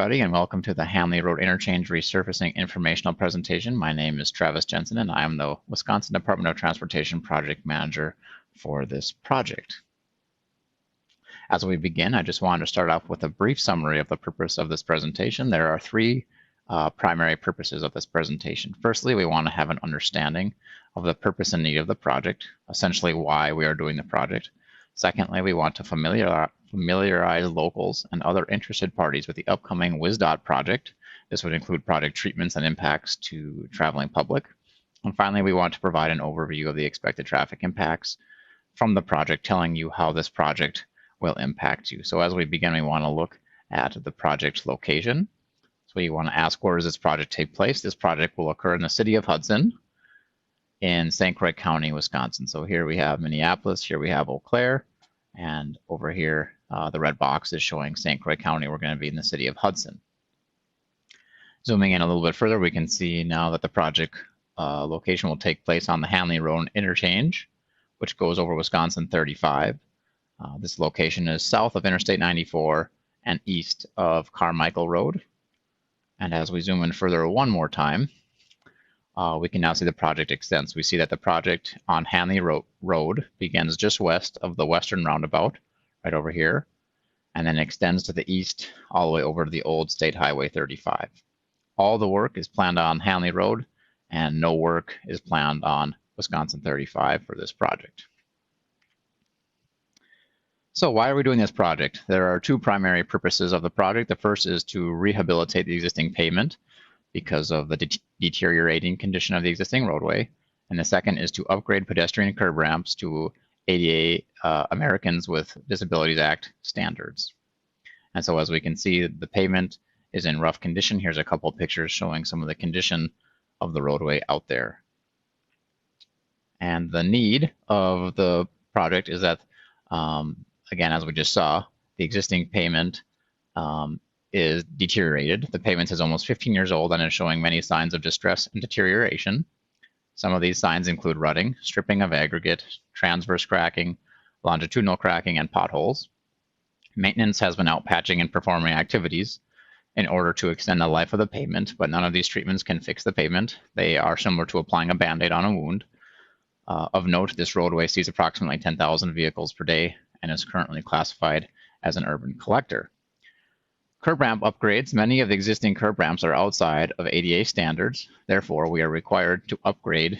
everybody, and welcome to the Hanley Road Interchange Resurfacing Informational Presentation. My name is Travis Jensen, and I am the Wisconsin Department of Transportation Project Manager for this project. As we begin, I just wanted to start off with a brief summary of the purpose of this presentation. There are three primary purposes of this presentation. Firstly, we want to have an understanding of the purpose and need of the project, essentially why we are doing the project. Secondly, we want to familiarize locals and other interested parties with the upcoming WisDOT project. This would include project treatments and impacts to traveling public. And finally, we want to provide an overview of the expected traffic impacts from the project, telling you how this project will impact you. So as we begin, we want to look at the project location. So you want to ask, where does this project take place? This project will occur in the city of Hudson in St. Croix County, Wisconsin. So here we have Minneapolis, here we have Eau Claire, and over here, the red box is showing St. Croix County. We're going to be in the city of Hudson. Zooming in a little bit further, we can see now that the project location will take place on the Hanley Road Interchange, which goes over Wisconsin 35. This location is south of Interstate 94 and east of Carmichael Road. And as we zoom in further one more time, we can now see the project extents. We see that the project on Hanley Road begins just west of the western roundabout, right over here, and then extends to the east all the way over to the old State Highway 35. All the work is planned on Hanley Road, and no work is planned on Wisconsin 35 for this project. So why are we doing this project? There are two primary purposes of the project. The first is to rehabilitate the existing pavement because of the deteriorating condition of the existing roadway. And the second is to upgrade pedestrian curb ramps to ADA Americans with Disabilities Act standards. And so as we can see, the pavement is in rough condition. Here's a couple of pictures showing some of the condition of the roadway out there. And the need of the project is that, again, as we just saw, the existing pavement is deteriorated. The pavement is almost 15 years old and is showing many signs of distress and deterioration. Some of these signs include rutting, stripping of aggregate, transverse cracking, longitudinal cracking, and potholes. Maintenance has been out patching and performing activities in order to extend the life of the pavement, but none of these treatments can fix the pavement. They are similar to applying a Band-Aid on a wound. Of note, this roadway sees approximately 10,000 vehicles per day and is currently classified as an urban collector. Curb ramp upgrades. Many of the existing curb ramps are outside of ADA standards. Therefore, we are required to upgrade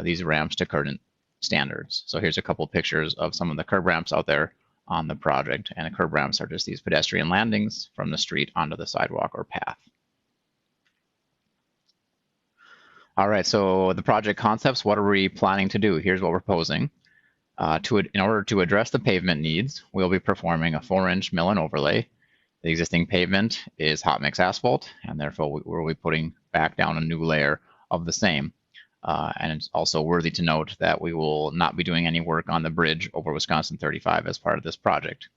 these ramps to current standards. So here's a couple pictures of some of the curb ramps out there on the project. And the curb ramps are just these pedestrian landings from the street onto the sidewalk or path. All right, so the project concepts, what are we planning to do? Here's what we're proposing. In order to address the pavement needs, we'll be performing a 4-inch mill and overlay. The existing pavement is hot mix asphalt, and therefore we'll be putting back down a new layer of the same. And it's also worthy to note that we will not be doing any work on the bridge over Wisconsin 35 as part of this project.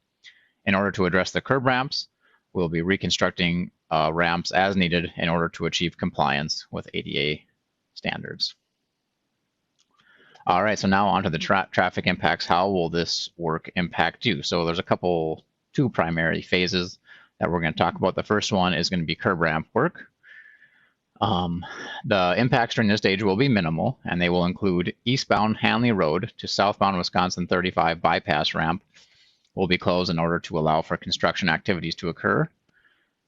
In order to address the curb ramps, we'll be reconstructing ramps as needed in order to achieve compliance with ADA standards. All right, so now on to the traffic impacts. How will this work impact you? So there's two primary phases that we're going to talk about. The first one is going to be curb ramp work. The impacts during this stage will be minimal, and they will include eastbound Hanley Road to southbound Wisconsin 35 bypass ramp will be closed in order to allow for construction activities to occur.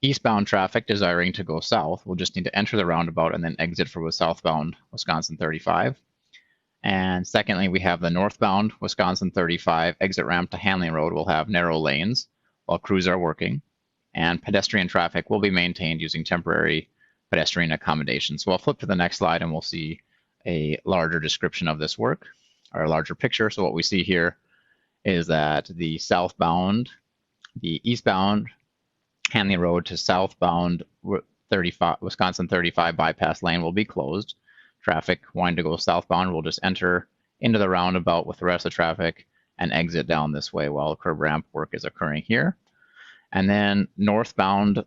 Eastbound traffic desiring to go south will just need to enter the roundabout and then exit for southbound Wisconsin 35. And secondly, we have the northbound Wisconsin 35 exit ramp to Hanley Road will have narrow lanes while crews are working, and pedestrian traffic will be maintained using temporary pedestrian accommodations. So I'll flip to the next slide and we'll see a larger description of this work, or a larger picture. So what we see here is that the eastbound Hanley Road to southbound Wisconsin 35 bypass lane will be closed. Traffic wanting to go southbound will just enter into the roundabout with the rest of the traffic and exit down this way while the curb ramp work is occurring here. And then northbound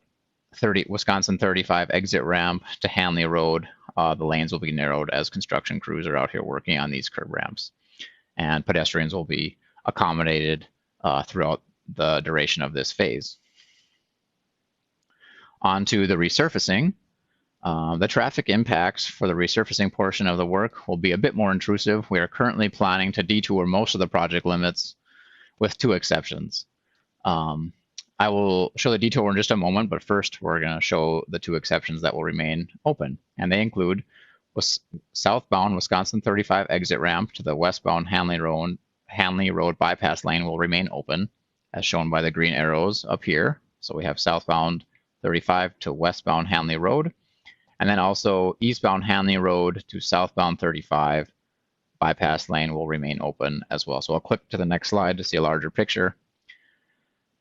Wisconsin 35 exit ramp to Hanley Road, the lanes will be narrowed as construction crews are out here working on these curb ramps. And pedestrians will be accommodated throughout the duration of this phase. On to the resurfacing. The traffic impacts for the resurfacing portion of the work will be a bit more intrusive. We are currently planning to detour most of the project limits with 2 exceptions. I will show the detour in just a moment, but first we're going to show the 2 exceptions that will remain open, and they include southbound Wisconsin 35 exit ramp to the westbound Hanley Road bypass lane will remain open, as shown by the green arrows up here. So we have southbound 35 to westbound Hanley Road, and then also eastbound Hanley Road to southbound 35 bypass lane will remain open as well. So I'll click to the next slide to see a larger picture.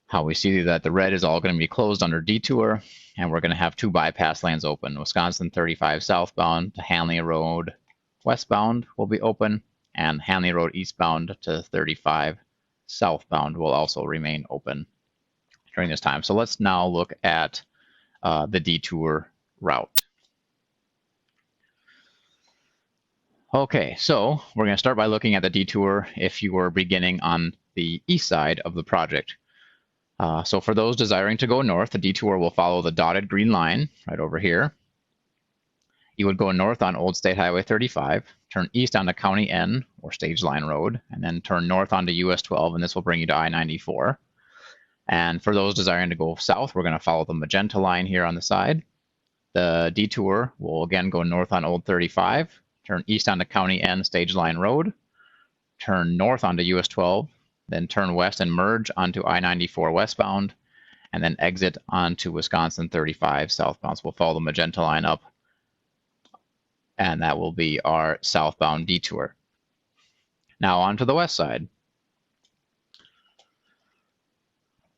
How we see that the red is all going to be closed under detour, and we're going to have 2 bypass lanes open. Wisconsin 35 southbound to Hanley Road westbound will be open, and Hanley Road eastbound to 35 southbound will also remain open during this time. So let's now look at the detour route. Okay, so we're going to start by looking at the detour if you were beginning on the east side of the project. So for those desiring to go north, the detour will follow the dotted green line right over here. You would go north on Old State Highway 35, turn east onto County N or Stage Line Road, and then turn north onto US 12, and this will bring you to I-94. And for those desiring to go south, we're going to follow the magenta line here on the side. The detour will again go north on Old 35, turn east onto County N Stage Line Road, turn north onto US 12, then turn west and merge onto I-94 westbound, and then exit onto Wisconsin 35 southbound. So we'll follow the magenta line up, and that will be our southbound detour. Now on to the west side.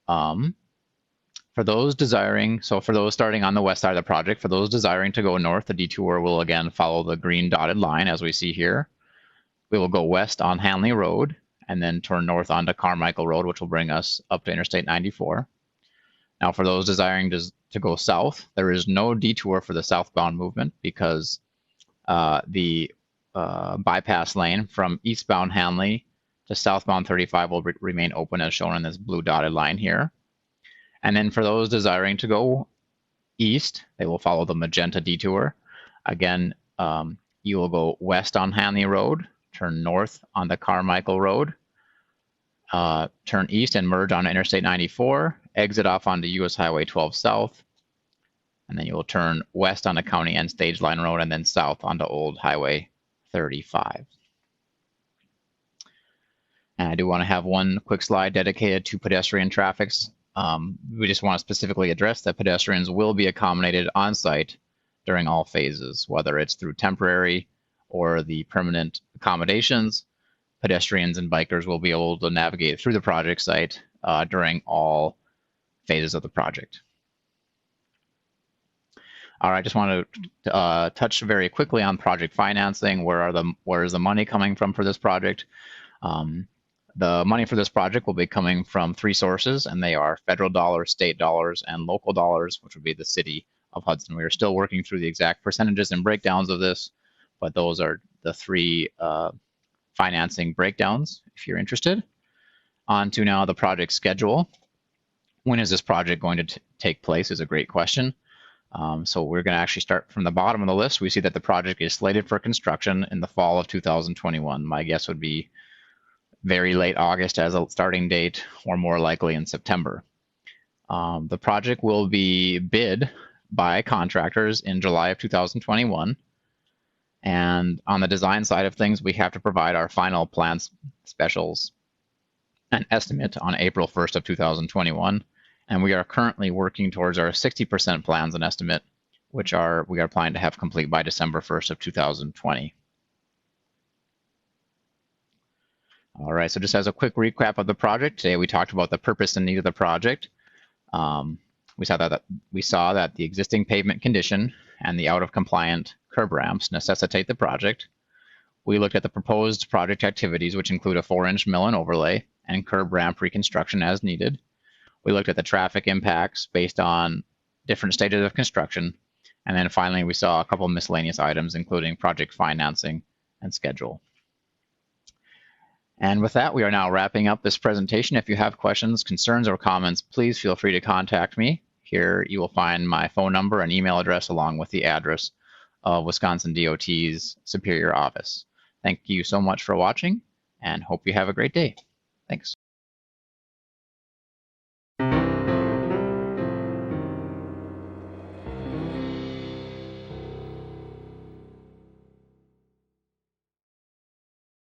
For those desiring, so for those starting on the west side of the project, for those desiring to go north, the detour will again follow the green dotted line as we see here. We will go west on Hanley Road, and then turn north onto Carmichael Road, which will bring us up to Interstate 94. Now, for those desiring to go south, there is no detour for the southbound movement because the bypass lane from eastbound Hanley to southbound 35 will remain open as shown in this blue dotted line here. And then for those desiring to go east, they will follow the magenta detour. Again, you will go west on Hanley Road, turn north on the Carmichael Road, turn east and merge on Interstate 94, exit off onto US Highway 12 South, and then you will turn west onto County N Stage Line Road and then south onto Old Highway 35. And I do want to have one quick slide dedicated to pedestrian traffic. We just want to specifically address that pedestrians will be accommodated on site during all phases, whether it's through temporary or the permanent accommodations. Pedestrians and bikers will be able to navigate through the project site during all phases of the project. All right, just want to touch very quickly on project financing. Where is the money coming from for this project? The money for this project will be coming from 3 sources, and they are federal dollars, state dollars, and local dollars, which would be the city of Hudson. We are still working through the exact percentages and breakdowns of this, but those are the 3 financing breakdowns if you're interested. On to now the project schedule. When is this project going to take place is a great question. So we're going to actually start from the bottom of the list. We see that the project is slated for construction in the fall of 2021. My guess would be very late August as a starting date, or more likely in September. The project will be bid by contractors in July of 2021. And on the design side of things, we have to provide our final plans specials and estimate on April 1st of 2021. And we are currently working towards our 60% plans and estimate, which we are planning to have complete by December 1st of 2020. All right, so just as a quick recap of the project, today we talked about the purpose and need of the project. We saw that the existing pavement condition and the out-of-compliant curb ramps necessitate the project. We looked at the proposed project activities, which include a 4-inch mill and overlay and curb ramp reconstruction as needed. We looked at the traffic impacts based on different stages of construction. And then finally, we saw a couple of miscellaneous items, including project financing and schedule. And with that, we are now wrapping up this presentation. If you have questions, concerns, or comments, please feel free to contact me Here you will find my phone number and email address along with the address of Wisconsin DOT's Superior Office. Thank you so much for watching and hope you have a great day. Thanks.